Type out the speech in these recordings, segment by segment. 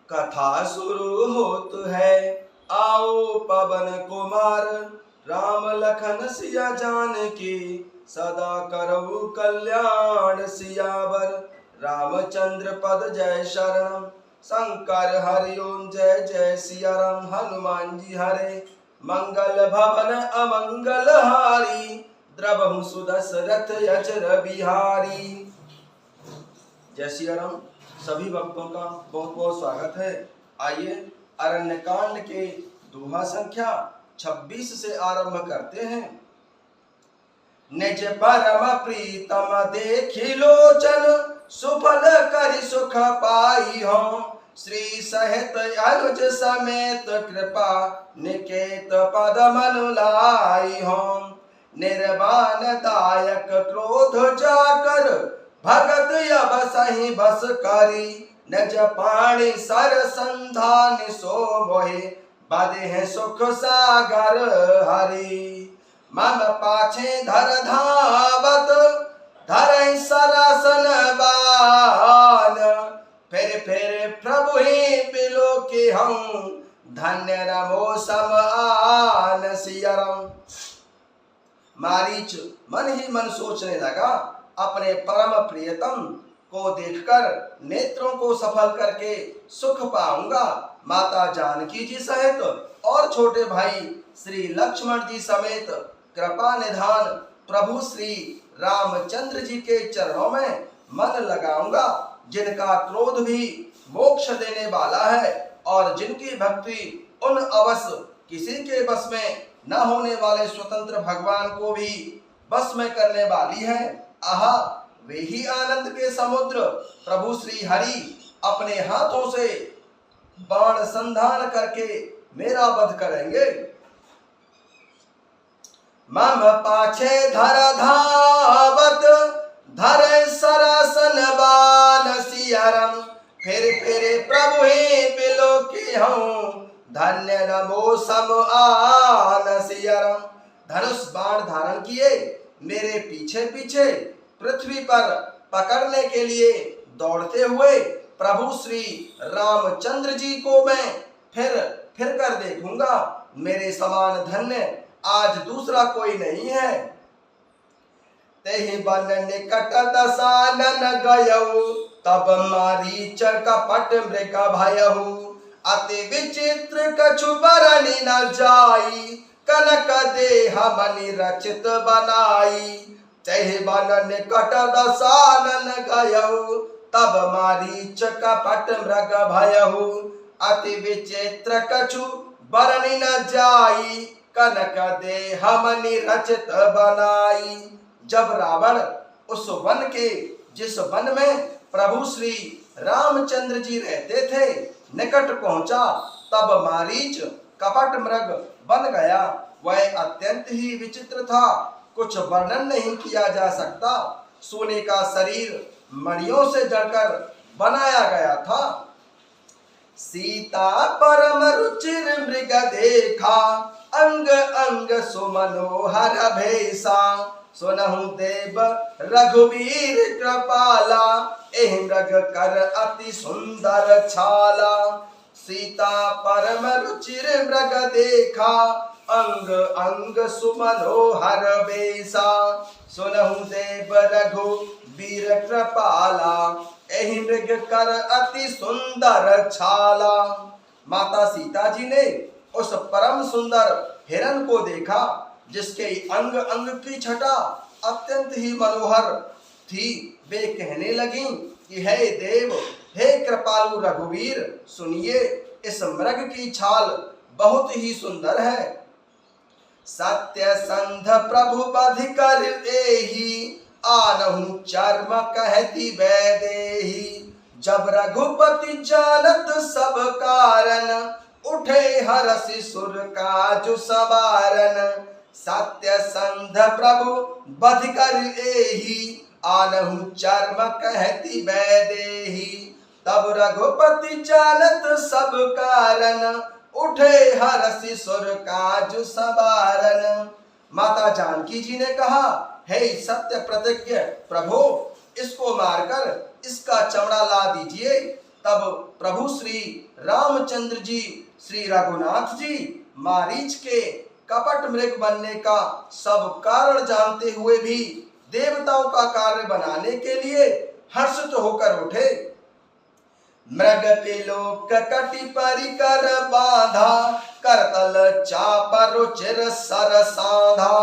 कथा शुरू होत है, आओ पवन कुमार। राम लखन सिया जानकी, सदा करऊ कल्याण सियावर। रामचंद्र पद जय शरणम, शंकर हरि ओम जय जय सिया राम। हनुमान जी हरे, मंगल भवन अमंगल हारी। द्रवहु सुदशरथ अचर बिहारी। जय सिया राम। सभी भक्तों का बहुत बहुत स्वागत है। आइए अरण्यकांड के दोहा संख्या 26 से आरंभ करते हैं। निज परम प्रीतम देखि लोचन, सुफल करि सुख पाई हो। श्री सहित अनुज समेत कृपा, निकेत पद मनु लाई हो। निर्वाण दायक क्रोध जाकर, भगत अब सही बस करी। निज पाणी सर संधान सो मोहे, बदे है सुख सागर हरि। मन पाछे धर धावत, धर सरासन बान। फिर प्रभु ही पिलो के हम, धन्य रमो सम आन सिया राम। मारीच मन ही मन सोचने लगा, अपने परम प्रियतम को देखकर नेत्रों को सफल करके सुख पाऊंगा। माता जानकी जी सहित और छोटे भाई श्री लक्ष्मण जी समेत कृपा निधान प्रभु श्री रामचंद्र जी के चरणों में मन लगाऊंगा, जिनका क्रोध भी मोक्ष देने वाला है और जिनकी भक्ति उन अवश्य किसी के बस में न होने वाले स्वतंत्र भगवान को भी बस में करने वाली है। आहा, वे ही आनंद के समुद्र प्रभु श्री हरि अपने हाथों से बाण संधान करके मेरा वध करेंगे। मम पाछे धर धावत, धर सरासन बान सिया राम। फिर प्रभु ही बिलो की हूँ, धन्य नमो सम आन सिया राम। धनुष बाण धारण किए मेरे पीछे पीछे पृथ्वी पर पकड़ने के लिए दौड़ते हुए प्रभु श्री रामचंद्र जी को मैं फिर कर देखूंगा। मेरे समान धन्य आज दूसरा कोई नहीं है। तेहि बन निकट दसानन गयऊ, तब मारीच कपट मृग भयऊ। अति विचित्र कछु बरनि न जाई, कनक देह मनि रचित बनाई। तेहि बन निकट दसानन गयऊ, तब मारीच कपट मृग भयऊ। अति विचित्र कछु बरनि न जाई, कनक देह मनि रचित बनाई। जब रावण उस वन के जिस वन में प्रभु श्री रामचंद्र जी रहते थे निकट पहुंचा, तब मारीच कपट मृग बन गया। वह अत्यंत ही विचित्र था, कुछ वर्णन नहीं किया जा सकता। सोने का शरीर मणियों से जड़कर बनाया गया था। सीता परम रुचिर मृग देखा, अंग अंग सुमनोहर भेसा। सुनहु देव रघुवीर कृपाला, एहि मृग कर अति सुंदर छाला। सीता परम रुचिर मृग देखा, अंग अंग सुमनोहर बेसा। सुनहु देव रघुवीर कृपाला, एहि मृग कर अति सुंदर छाला। माता सीता जी ने उस परम सुंदर हिरण को देखा, जिसके अंग अंग की छटा अत्यंत ही मनोहर थी। वे कहने लगी कि हे देव, हे कृपालु रघुवीर, सुनिए, इस मृग की छाल बहुत ही सुंदर है। सत्य संध प्रभु बधि कर एही, आनहु चर्म कहती वैदेही। जब रघुपति जानत सब कारण, उठे हरसि सुर काजु सवारन। सत्य संध प्रभु बधि कर एही, आनहु चर्म कहती वैदेही। तब रघुपति जानत सब कारण, उठे हरसि सुर काजु सवारन। माता जानकी जी ने कहा, हे सत्य प्रतिज्ञ प्रभु, इसको मारकर इसका चमड़ा ला दीजिए, तब प्रभु श्री रामचंद्र जी श्री रघुनाथ जी मारीच के कपट मृग बनने का सब कारण जानते हुए भी देवताओं का कार्य बनाने के लिए हर्षित होकर उठे। मृग पिलोक कटि परिकर बांधा, करतल चाप रुचिर सर साधा।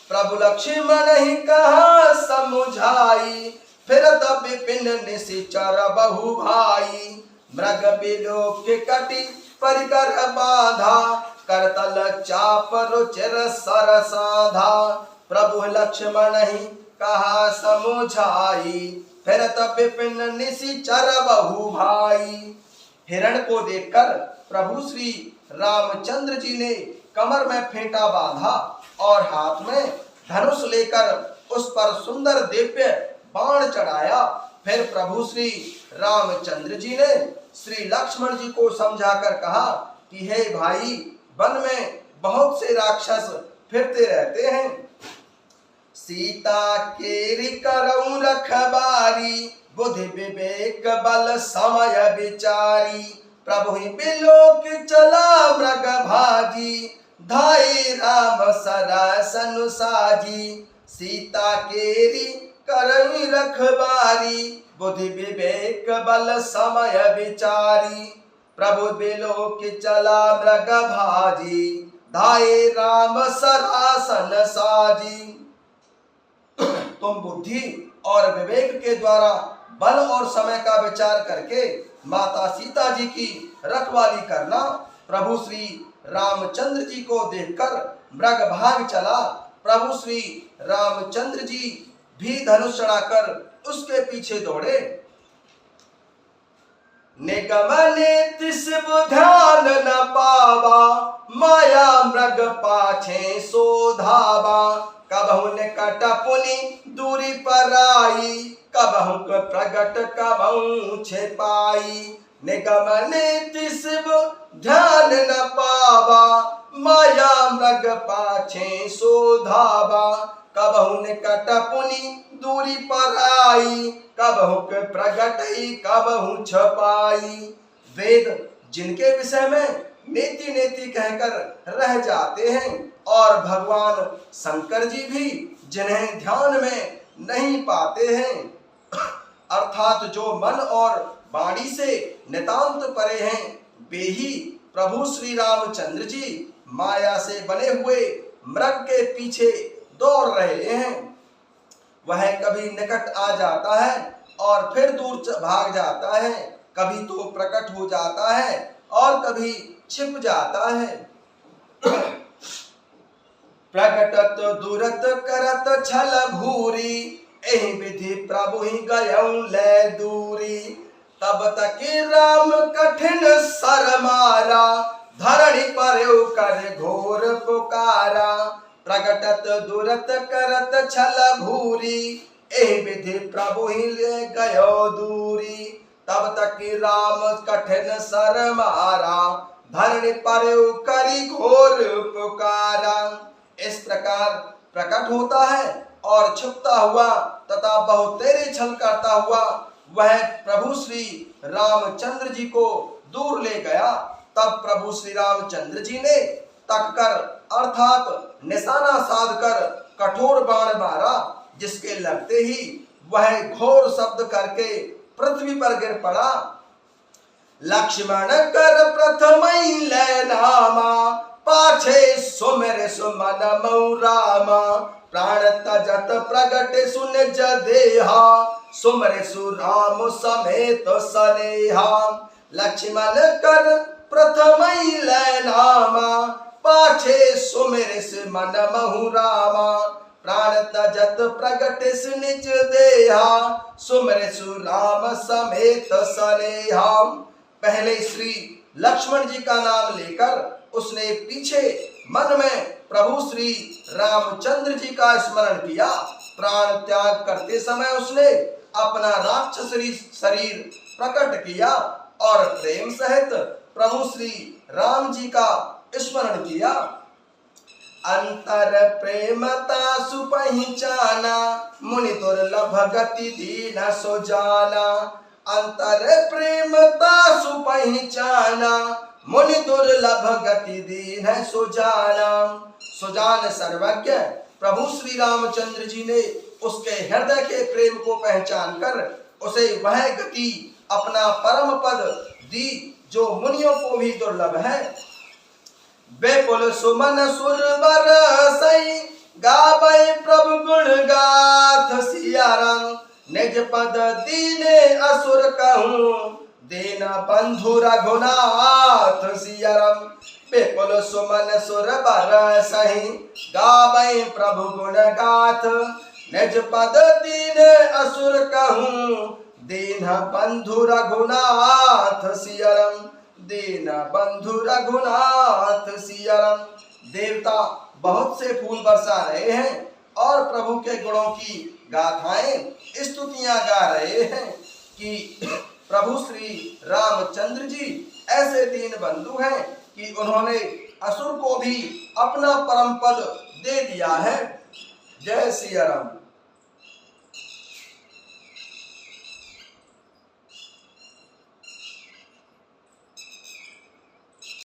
प्रभु लक्ष्मण ही कहा समुझाई, फिर तब विपिन निशिचर बहु भाई। मृग पिलोक कटि परिकर बांधा, करतल चाप रुचिर सर साधा। प्रभु लक्ष्मण ही कहा समुझाई, फिर तब विपिन निशिचर बहु भाई। हिरण को देखकर प्रभु श्री रामचंद्र जी ने कमर में फेंटा बांधा और हाथ में धनुष लेकर उस पर सुंदर दिव्य बाण चढ़ाया। फिर प्रभु श्री रामचंद्र जी ने श्री लक्ष्मण जी को समझाकर कहा कि हे भाई, वन में बहुत से राक्षस फिरते रहते हैं, सीता केरी करऊ रखबारी, बुद्धि विवेक बल समय विचारी। प्रभु ही बिलोक चला मृग भाजी, धाई राम सरासन साजी। सीता केरी करऊ रखबारी, बुद्धि विवेक बल समय विचारी। प्रभु बिलोक चला मृग भाजी, धाई राम सरासन साजी। तुम बुद्धि और विवेक के द्वारा बल और समय का विचार करके माता सीता जी की रखवाली करना। प्रभु श्री रामचंद्र जी को देखकर मृग भाग चला। प्रभु श्री रामचंद्र जी भी धनुष चढ़ाकर उसके पीछे दौड़े। निगम नीतिस ध्यान न पावा, माया मृग पाछे सोधावा। कबहु निकट पुनि दूरी पर आई, कबहु प्रगट कबहु छिपाई। निगम नीतिस ध्यान न पावा, माया मृग पाछे सोधावा। कबहु निकट पुनि दूरी पर आई, कबहु प्रगट कबहु छपाई। वेद जिनके विषय में नेति नेति कहकर रह जाते हैं और भगवान शंकर जी भी जिन्हें ध्यान में नहीं पाते हैं, अर्थात जो मन और वाणी से नितांत परे हैं, वे ही प्रभु श्री रामचंद्र जी माया से बने हुए मृग के पीछे दौड़ रहे हैं। वह कभी निकट आ जाता है और फिर दूर भाग जाता है, कभी तो प्रकट हो जाता है और कभी छिप जाता है। प्रकटत दूरत करत छल भूरी, एहि विधि प्रभु ही गयऊ ले दूरी। तब तक राम कठिन सर मारा, धरणी पर कर घोर पुकारा। प्रकटत दूरत करत छल भूरी, एहि विधि प्रभु ही ले गयो दूरी। तब तक राम कठिन सर मारा, धरणी पर करी घोर पुकारा। इस प्रकार प्रकट होता है और छुपता हुआ तथा बहुतेरे छल करता हुआ वह प्रभु श्री रामचंद्र जी को दूर ले गया। तब प्रभु श्री रामचंद्र जी ने तककर अर्थात निशाना साधकर कठोर बाण मारा, जिसके लगते ही वह घोर शब्द करके पृथ्वी पर गिर पड़ा। लक्ष्मण कर प्रथम ले नामा, पाछे सुमिर सुमन मऊ रामा। प्राण तजत प्रगट सुन जदेहा, सुमर सुराम समेत सनेहा। लक्ष्मण कर प्रथम ले नामा, पाछे सुमिर सुमन महु रामा। प्राण तजत प्रगट निज देहा, सुमर सुराम समेत सनेहा। पहले श्री लक्ष्मण जी का नाम लेकर उसने पीछे मन में प्रभु श्री रामचंद्र जी का स्मरण किया। प्राण त्याग करते समय उसने अपना राक्षसी शरीर प्रकट किया और प्रेम सहित प्रभु श्री राम जी का स्मरण किया। अंतर प्रेमता सुपहिचाना, मुनि दुर्लभ गति दीन सो जाना। अंतर प्रेमता सुपहचाना, मुनि दुर्लभ गति दीन है सुजाना। सुजान सर्वज्ञ प्रभु श्री रामचंद्र जी ने उसके हृदय के प्रेम को पहचान कर उसे वह गति अपना परम पद दी जो मुनियों को भी दुर्लभ है। बेपुल सुमन सुर बरसई, गावै प्रभु गुण गाथ सिया राम। निज पद दीने असुर कहूँ, दीन बंधु रघुनाथ सिया राम। बेपुल सुमन सुर बरसई, गावै प्रभु गुण गाथ। निज पद दीने असुर कहूँ, दीन बंधु रघुनाथ सिया राम। दीन बंधु रघुनाथ सिया राम। देवता बहुत से फूल बरसा रहे हैं और प्रभु के गुणों की गाथाएं स्तुतियां गा रहे हैं कि प्रभु श्री रामचंद्र जी ऐसे दीन बंधु हैं कि उन्होंने असुर को भी अपना परम पद दे दिया है। जय सिया राम।